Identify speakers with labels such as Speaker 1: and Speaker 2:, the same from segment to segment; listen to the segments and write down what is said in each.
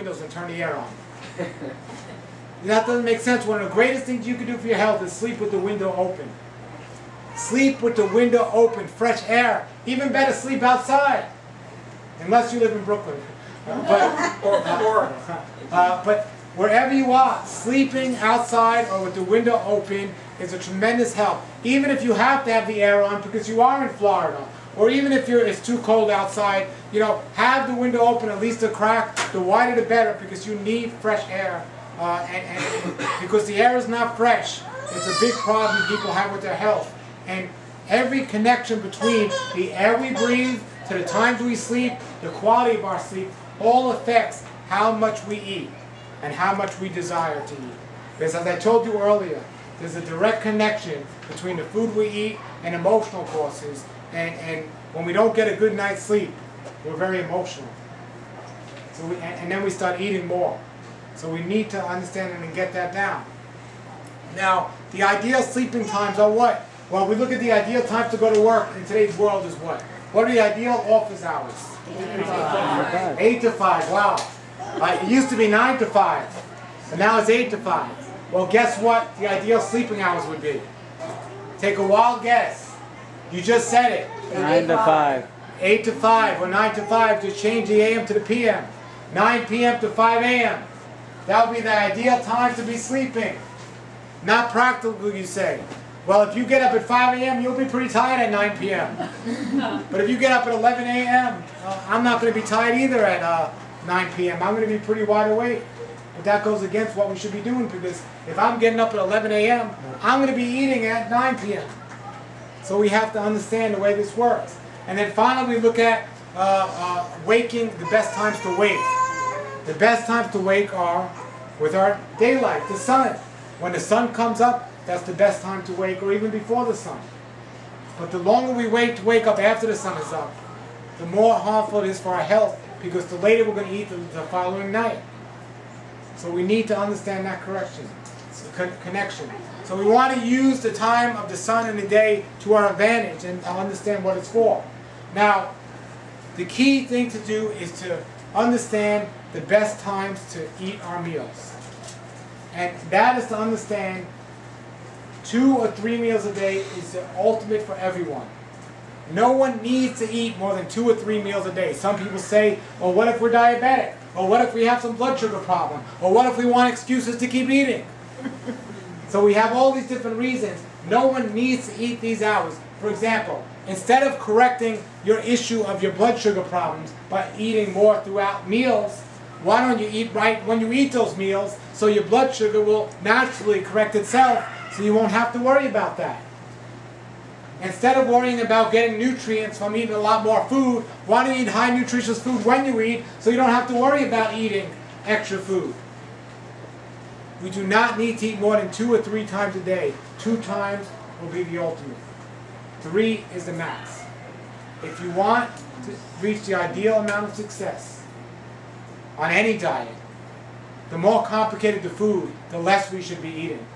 Speaker 1: windows and turn the air on. That doesn't make sense. One of the greatest things you can do for your health is sleep with the window open. Sleep with the window open, fresh air. Even better, sleep outside. Unless you live in Brooklyn. But wherever you are, sleeping outside or with the window open is a tremendous help. Even if you have to have the air on because you are in Florida, or even if it's too cold outside, you know, have the window open, at least a crack. The wider the better, because you need fresh air. And because the air is not fresh, it's a big problem people have with their health. And every connection between the air we breathe to the times we sleep, the quality of our sleep, all affects how much we eat and how much we desire to eat. Because as I told you earlier, there's a direct connection between the food we eat and emotional causes. And when we don't get a good night's sleep, we're very emotional. So and then we start eating more. So we need to understand and get that down. Now, the ideal sleeping times are what? Well, we look at the ideal times to go to work in today's world is what? What are the ideal office hours? 8 to 5. 8 to 5, wow. It used to be 9 to 5, but now it's 8 to 5. Well, guess what the ideal sleeping hours would be? Take a wild guess. You just said it.
Speaker 2: 9 to 5.
Speaker 1: 8 to 5 or 9 to 5. Just change the AM to the PM. 9 PM to 5 AM. That would be the ideal time to be sleeping. Not practical, you say. Well, if you get up at 5 AM, you'll be pretty tired at 9 PM. But if you get up at 11 AM, I'm not going to be tired either at 9 PM. I'm going to be pretty wide awake. But that goes against what we should be doing, because if I'm getting up at 11 AM, I'm going to be eating at 9 PM. So we have to understand the way this works. And then finally we look at waking, the best times to wake. The best times to wake are with our daylight, the sun. When the sun comes up, that's the best time to wake, or even before the sun. But the longer we wait to wake up after the sun is up, the more harmful it is for our health, because the later we're going to eat the following night. So we need to understand that connection. So we want to use the time of the sun and the day to our advantage and understand what it's for. Now, the key thing to do is to understand the best times to eat our meals. And that is to understand 2 or 3 meals a day is the ultimate for everyone. No one needs to eat more than 2 or 3 meals a day. Some people say, well, what if we're diabetic? Or what if we have some blood sugar problem? Or what if we want excuses to keep eating? So we have all these different reasons. No one needs to eat these hours. For example, instead of correcting your issue of your blood sugar problems by eating more throughout meals, why don't you eat right when you eat those meals, so your blood sugar will naturally correct itself, so you won't have to worry about that. Instead of worrying about getting nutrients from eating a lot more food, why don't you eat high nutritious food when you eat, so you don't have to worry about eating extra food. We do not need to eat more than 2 or 3 times a day. 2 times will be the ultimate. 3 is the max. If you want to reach the ideal amount of success on any diet, the more complicated the food, the less we should be eating.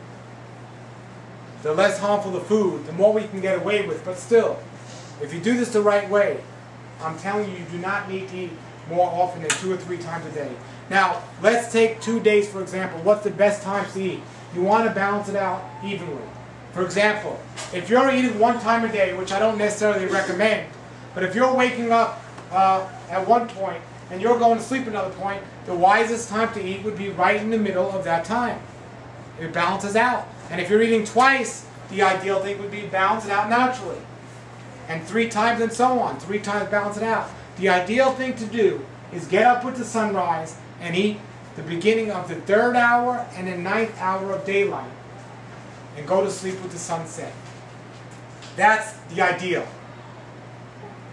Speaker 1: The less harmful the food, the more we can get away with. But still, if you do this the right way, I'm telling you, you do not need to eat more often than 2 or 3 times a day. Now, let's take 2 days, for example. What's the best time to eat? You want to balance it out evenly. For example, if you're eating 1 time a day, which I don't necessarily recommend, but if you're waking up at one point and you're going to sleep another point, the wisest time to eat would be right in the middle of that time. It balances out. And if you're eating twice, the ideal thing would be balance it out naturally. And 3 times and so on. 3 times balance it out. The ideal thing to do is get up with the sunrise and eat the beginning of the 3rd hour and the 9th hour of daylight, and go to sleep with the sunset. That's the ideal.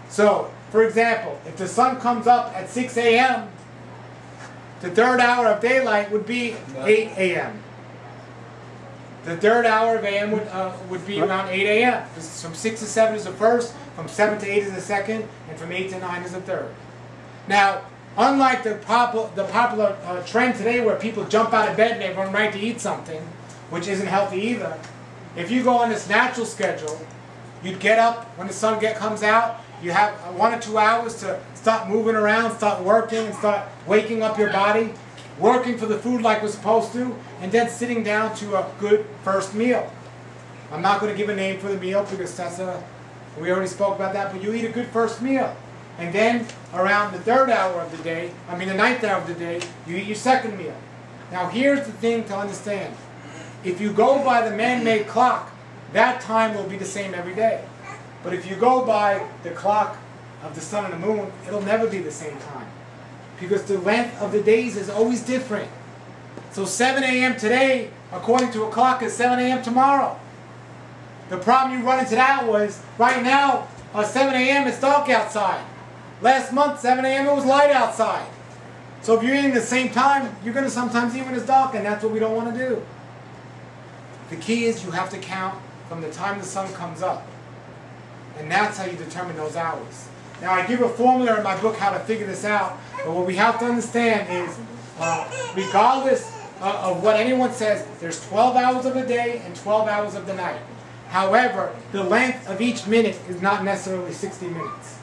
Speaker 1: So, for example, if the sun comes up at 6 AM, the 3rd hour of daylight would be 8 AM. The 3rd hour of AM would be around 8 AM. From 6 to 7 is the first, from 7 to 8 is the second, and from 8 to 9 is the third. Now, unlike the popular trend today where people jump out of bed and they run right to eat something, which isn't healthy either, if you go on this natural schedule, you'd get up when the sun comes out, you have 1 or 2 hours to start moving around, start working, and start waking up your body. working for the food like we're supposed to, and then sitting down to a good first meal. I'm not going to give a name for the meal because we already spoke about that, but you eat a good first meal. And then around the the ninth hour of the day, you eat your second meal. Now here's the thing to understand. If you go by the man-made clock, that time will be the same every day. But if you go by the clock of the sun and the moon, it'll never be the same time. Because the length of the days is always different. So 7 a.m. today, according to a clock, is 7 a.m. tomorrow. The problem you run into that was, right now, 7 a.m. it's dark outside. Last month, 7 a.m. it was light outside. So if you're eating at the same time, you're going to sometimes eat when it's dark, and that's what we don't want to do. The key is you have to count from the time the sun comes up. And that's how you determine those hours. Now I give a formula in my book how to figure this out, but what we have to understand is, regardless of what anyone says, there's 12 hours of the day and 12 hours of the night. However, the length of each minute is not necessarily 60 minutes.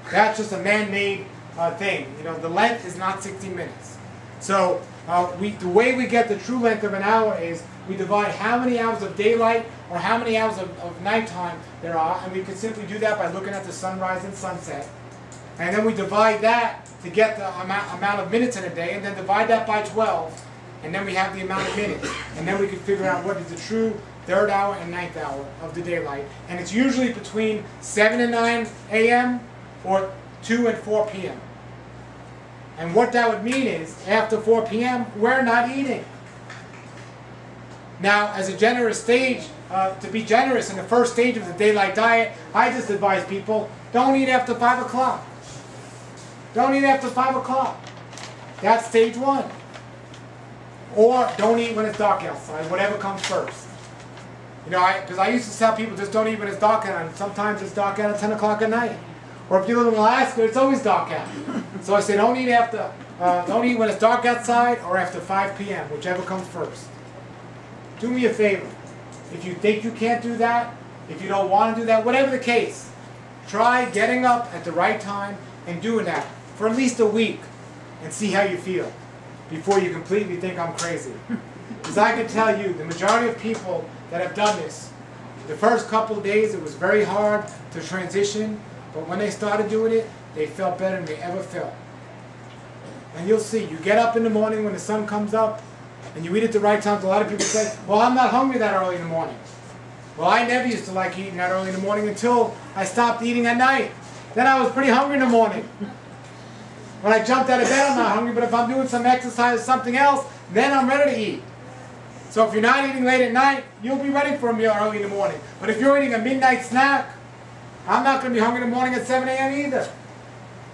Speaker 1: That's just a man-made thing. You know, the length is not 60 minutes. So the way we get the true length of an hour is we divide how many hours of daylight or how many hours of nighttime there are, and we can simply do that by looking at the sunrise and sunset. And then we divide that to get the amount of minutes in a day, and then divide that by 12, and then we have the amount of minutes. And then we can figure out what is the true third hour and ninth hour of the daylight. And it's usually between 7 and 9 a.m. or 2 and 4 p.m. And what that would mean is, after 4 p.m., we're not eating. Now, as a generous stage, to be generous in the first stage of the daylight diet, I just advise people, don't eat after 5 o'clock. Don't eat after 5 o'clock. That's stage one. Or don't eat when it's dark outside, whatever comes first. You know, because I used to tell people, just don't eat when it's dark out, and sometimes it's dark out at 10 o'clock at night. Or if you live in Alaska, it's always dark out. So I say don't eat when it's dark outside or after 5 p.m., whichever comes first. Do me a favor. If you think you can't do that, if you don't want to do that, whatever the case, try getting up at the right time and doing that for at least a week and see how you feel before you completely think I'm crazy. Because I can tell you, the majority of people that have done this, the first couple of days it was very hard to transition, but when they started doing it, they felt better than they ever felt. And you'll see, you get up in the morning when the sun comes up, and you eat at the right times. A lot of people say, well, I'm not hungry that early in the morning. Well, I never used to like eating that early in the morning until I stopped eating at night. Then I was pretty hungry in the morning. When I jumped out of bed, I'm not hungry, but if I'm doing some exercise or something else, then I'm ready to eat. So if you're not eating late at night, you'll be ready for a meal early in the morning. But if you're eating a midnight snack, I'm not going to be hungry in the morning at 7 a.m. either.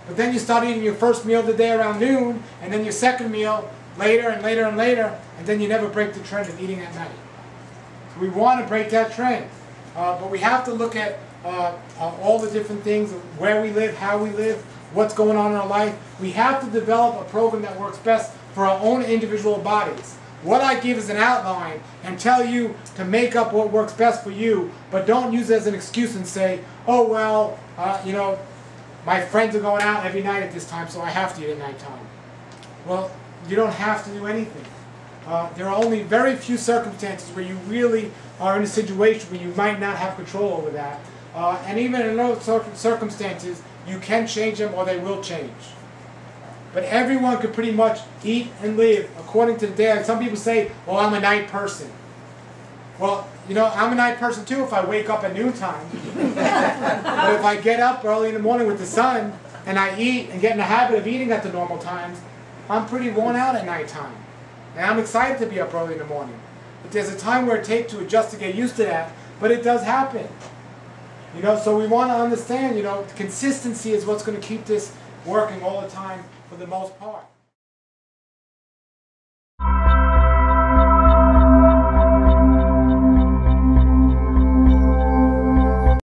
Speaker 1: But then you start eating your first meal of the day around noon, and then your second meal later and later and later, and then you never break the trend of eating at night. So we want to break that trend. But we have to look at all the different things, where we live, how we live, what's going on in our life. We have to develop a program that works best for our own individual bodies. What I give is an outline and tell you to make up what works best for you, but don't use it as an excuse and say, oh, well, you know, my friends are going out every night at this time, so I have to eat at nighttime. Well, you don't have to do anything. There are only very few circumstances where you really are in a situation where you might not have control over that. And even in those circumstances, you can change them or they will change. But everyone could pretty much eat and live according to the day. Some people say, well, I'm a night person. Well, you know, I'm a night person too if I wake up at noontime. But if I get up early in the morning with the sun and I eat and get in the habit of eating at the normal times, I'm pretty worn out at nighttime. And I'm excited to be up early in the morning. But there's a time where it takes to adjust to get used to that, but it does happen. You know, so we want to understand, you know, consistency is what's going to keep this working all the time for the most part.